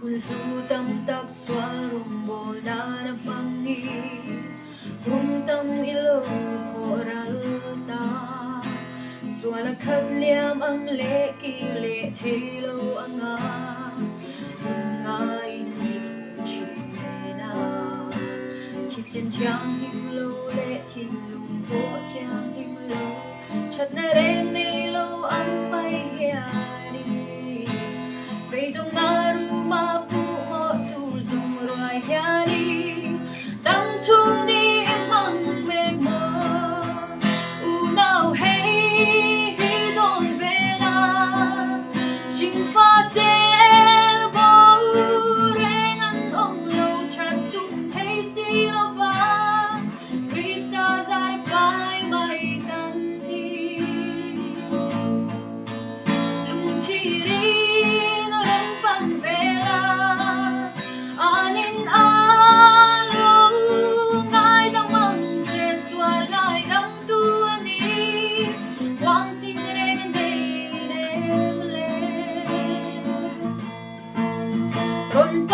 Kulhu tam tak swarong bola na pangi Hum tam ilo koralta Swala kadliam ang leki le thelo anga Ngai ni china Kisin tiang him lo le ting lung po tiang him lo Chat na ren ni lo ang pai hiani Bay dong ngaru ma pu mo tu zung roi hiani Tam chung ni mang me mo U nao hey hi don vela Jing fa se bo reng an ong lo chat tu hey si lo va Krista zar pai mai kan ni Lung chi ri Con